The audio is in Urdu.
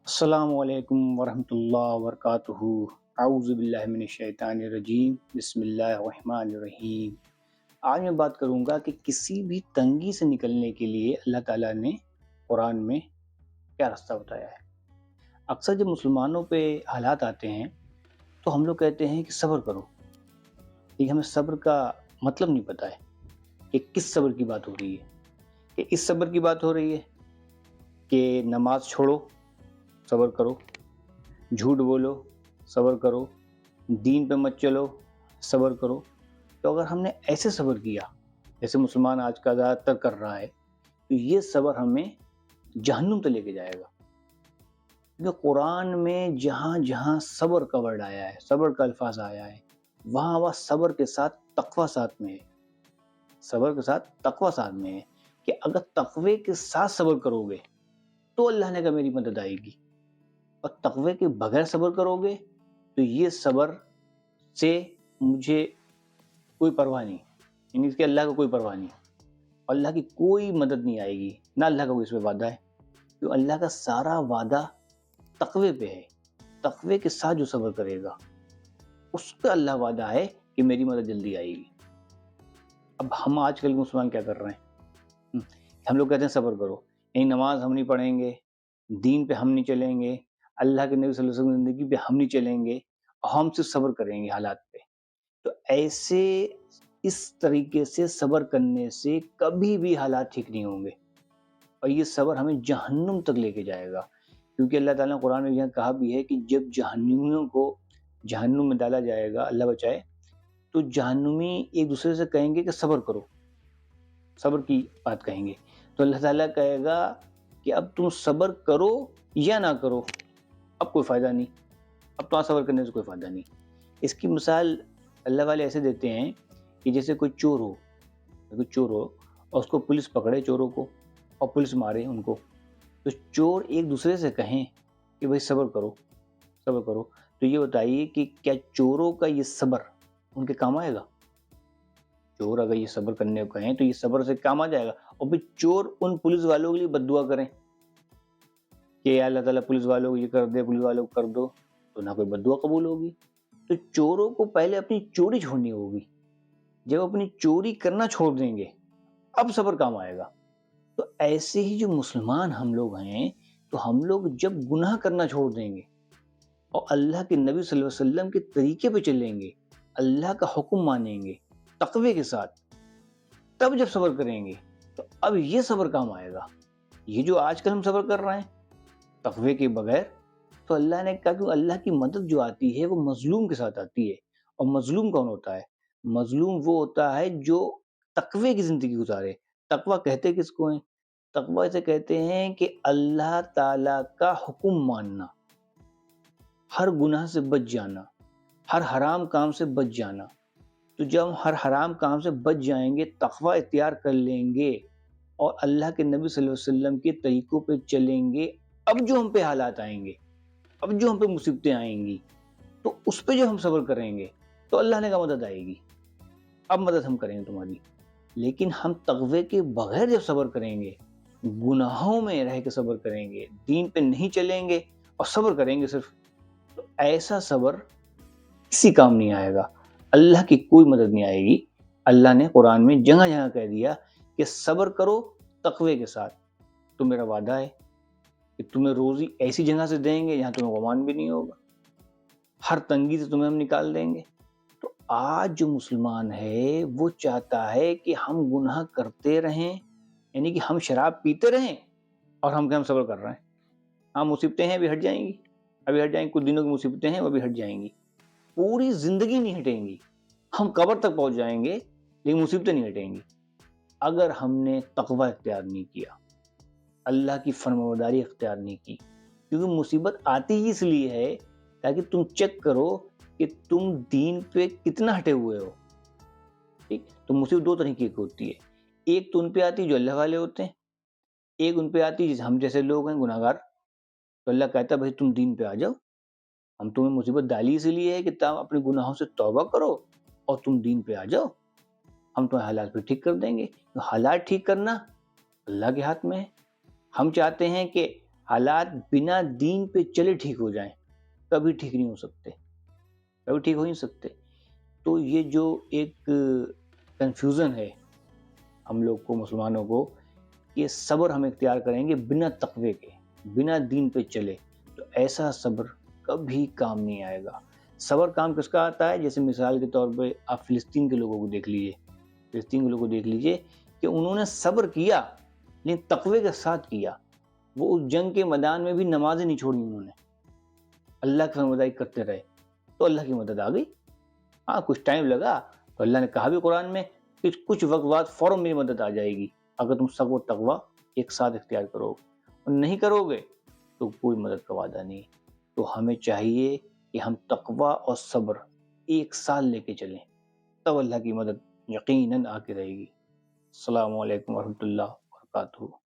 السلام علیکم ورحمۃ اللہ وبرکاتہ۔ اعوذ باللہ من الشیطان الرجیم، بسم اللہ الرحمن الرحیم۔ آج میں بات کروں گا کہ کسی بھی تنگی سے نکلنے کے لیے اللہ تعالیٰ نے قرآن میں کیا راستہ بتایا ہے۔ اکثر جب مسلمانوں پہ حالات آتے ہیں تو ہم لوگ کہتے ہیں کہ صبر کرو، لیکن ہمیں صبر کا مطلب نہیں پتہ ہے کہ کس صبر کی بات ہو رہی ہے، کہ اس صبر کی بات ہو رہی ہے کہ نماز چھوڑو صبر کرو، جھوٹ بولو صبر کرو، دین پہ مت چلو صبر کرو۔ تو اگر ہم نے ایسے صبر کیا جیسے مسلمان آج کا زیادہ تر کر رہا ہے تو یہ صبر ہمیں جہنم تک لے کے جائے گا، کیونکہ قرآن میں جہاں جہاں صبر کا ورڈ آیا ہے، صبر کا الفاظ آیا ہے، وہاں صبر کے ساتھ تقویٰ ساتھ میں ہے، صبر کے ساتھ تقویٰ ساتھ میں ہے کہ اگر تقوی کے ساتھ صبر کرو گے تو اللہ نے کہا میری مدد آئے گی، اور تقوی کے بغیر صبر کرو گے تو یہ صبر سے مجھے کوئی پرواہ نہیں، یعنی اس کے اللہ کا کوئی پرواہ نہیں، اور اللہ کی کوئی مدد نہیں آئے گی، نہ اللہ کا کوئی اس پہ وعدہ ہے، کیوں اللہ کا سارا وعدہ تقوی پہ ہے۔ تقوی کے ساتھ جو صبر کرے گا اس کا اللہ وعدہ ہے کہ میری مدد جلدی آئے گی۔ اب ہم آج کل کے مسلمان کیا کر رہے ہیں، ہم لوگ کہتے ہیں صبر کرو، یعنی نماز ہم نہیں پڑھیں گے، دین پہ ہم نہیں چلیں گے، اللہ کے نبی صلی اللہ علیہ وسلم کی زندگی پہ ہم نہیں چلیں گے، ہم صرف صبر کریں گے حالات پہ۔ تو ایسے اس طریقے سے صبر کرنے سے کبھی بھی حالات ٹھیک نہیں ہوں گے، اور یہ صبر ہمیں جہنم تک لے کے جائے گا، کیونکہ اللہ تعالیٰ نے قرآن میں یہاں کہا بھی ہے کہ جب جہنمیوں کو جہنم میں ڈالا جائے گا، اللہ بچائے، تو جہنمی ایک دوسرے سے کہیں گے کہ صبر کرو، صبر کی بات کہیں گے، تو اللہ تعالیٰ کہے گا کہ اب تم صبر کرو یا نہ کرو، اب کوئی فائدہ نہیں، اب تو صبر کرنے سے کوئی فائدہ نہیں۔ اس کی مثال اللہ والے ایسے دیتے ہیں کہ جیسے کوئی چور ہو اور اس کو پولیس پکڑے چوروں کو اور پولیس مارے ان کو، تو چور ایک دوسرے سے کہیں کہ بھائی صبر کرو صبر کرو، تو یہ بتائیے کہ کیا چوروں کا یہ صبر ان کے کام آئے گا؟ چور اگر یہ صبر کرنے کو کہیں تو یہ صبر سے کام آ جائے گا؟ اور پھر چور ان پولیس والوں کے لیے بد دعا کریں کہ اللہ تعالیٰ پولیس والوں کو یہ کر دے، پولیس والوں کو کر دو، تو نہ کوئی بد دعا قبول ہوگی۔ تو چوروں کو پہلے اپنی چوری چھوڑنی ہوگی، جب اپنی چوری کرنا چھوڑ دیں گے اب صبر کام آئے گا۔ تو ایسے ہی جو مسلمان ہم لوگ ہیں، تو ہم لوگ جب گناہ کرنا چھوڑ دیں گے اور اللہ کے نبی صلی اللہ علیہ وسلم کے طریقے پہ چلیں گے، اللہ کا حکم مانیں گے تقوی کے ساتھ، تب جب صبر کریں گے تو اب یہ صبر کام آئے گا۔ یہ جو آج کل ہم صبر کر رہے ہیں تقوی کے بغیر، تو اللہ نے کہا کہ اللہ کی مدد جو آتی ہے وہ مظلوم کے ساتھ آتی ہے، اور مظلوم کون ہوتا ہے؟ مظلوم وہ ہوتا ہے جو تقوی کی زندگی گزارے۔ تقوی کہتے کس کو ہیں؟ تقوی اسے کہتے ہیں کہ اللہ تعالیٰ کا حکم ماننا، ہر گناہ سے بچ جانا، ہر حرام کام سے بچ جانا۔ تو جب ہم ہر حرام کام سے بچ جائیں گے، تقوی اختیار کر لیں گے اور اللہ کے نبی صلی اللہ علیہ وسلم کے طریقوں پہ چلیں گے، اب جو ہم پہ حالات آئیں گے، اب جو ہم پہ مصیبتیں آئیں گی، تو اس پہ جو ہم صبر کریں گے تو اللہ نے کہا مدد آئے گی، اب مدد ہم کریں گے تمہاری۔ لیکن ہم تقوی کے بغیر جب صبر کریں گے، گناہوں میں رہ کے صبر کریں گے، دین پہ نہیں چلیں گے اور صبر کریں گے صرف، تو ایسا صبر کسی کام نہیں آئے گا، اللہ کی کوئی مدد نہیں آئے گی۔ اللہ نے قرآن میں جگہ جگہ کہہ دیا کہ صبر کرو تقوی کے ساتھ، تو میرا وعدہ ہے کہ تمہیں روزی ایسی جگہ سے دیں گے جہاں تمہیں گمان بھی نہیں ہوگا، ہر تنگی سے تمہیں ہم نکال دیں گے۔ تو آج جو مسلمان ہے وہ چاہتا ہے کہ ہم گناہ کرتے رہیں، یعنی کہ ہم شراب پیتے رہیں اور ہم صبر کر رہے ہیں، ہاں مصیبتیں ہیں ابھی ہٹ جائیں گی، ابھی ہٹ جائیں گی، کچھ دنوں کی مصیبتیں ہیں وہ بھی ہٹ جائیں گی، پوری زندگی نہیں ہٹیں گی، ہم قبر تک پہنچ جائیں گے لیکن مصیبتیں نہیں ہٹیں گی اگر ہم نے تقوی اختیار نہیں کیا، اللہ کی فرمانبرداری اختیار نہیں کی۔ کیونکہ مصیبت آتی ہی اس لیے ہے تاکہ تم چیک کرو کہ تم دین پہ کتنا ہٹے ہوئے ہو۔ ٹھیک، تو مصیبت دو طریقے کی ہوتی ہے، ایک تو ان پہ آتی جو اللہ والے ہوتے ہیں، ایک ان پہ آتی جیسے ہم جیسے لوگ ہیں گناہگار، تو اللہ کہتا ہے بھائی تم دین پہ آ جاؤ، ہم تمہیں مصیبت ڈالی اس لیے ہے کہ تم اپنے گناہوں سے توبہ کرو اور تم دین پہ آ جاؤ، ہم تمہیں حالات پہ ٹھیک کر دیں گے۔ تو حالات ٹھیک کرنا اللہ کے ہاتھ میں ہے، ہم چاہتے ہیں کہ حالات بنا دین پہ چلے ٹھیک ہو جائیں کبھی ٹھیک نہیں ہو سکتے، کبھی ٹھیک ہو نہیں سکتے۔ تو یہ جو ایک کنفیوژن ہے ہم لوگ کو، مسلمانوں کو، کہ صبر ہم اختیار کریں گے بنا تقوی کے، بنا دین پہ چلے، تو ایسا صبر کبھی کام نہیں آئے گا۔ صبر کام کس کا آتا ہے؟ جیسے مثال کے طور پہ آپ فلسطین کے لوگوں کو دیکھ لیجئے، فلسطین کے لوگوں کو دیکھ لیجئے کہ انہوں نے صبر کیا لیکن تقوی کے ساتھ کیا۔ وہ اس جنگ کے میدان میں بھی نمازیں نہیں چھوڑی انہوں نے، اللہ کی فرمانبرداری کرتے رہے، تو اللہ کی مدد آ گئی۔ ہاں کچھ ٹائم لگا، تو اللہ نے کہا بھی قرآن میں کہ کچھ وقت بعد فوراً میری مدد آ جائے گی اگر تم صبر و تقوی ایک ساتھ اختیار کرو گے، اور نہیں کرو گے تو کوئی مدد کا وعدہ نہیں۔ تو ہمیں چاہیے کہ ہم تقوی اور صبر ایک ساتھ لے کے چلیں، تب اللہ کی مدد یقیناً آ کے رہے گی۔ السلام علیکم ورحمۃ اللہ وبرکاتہ۔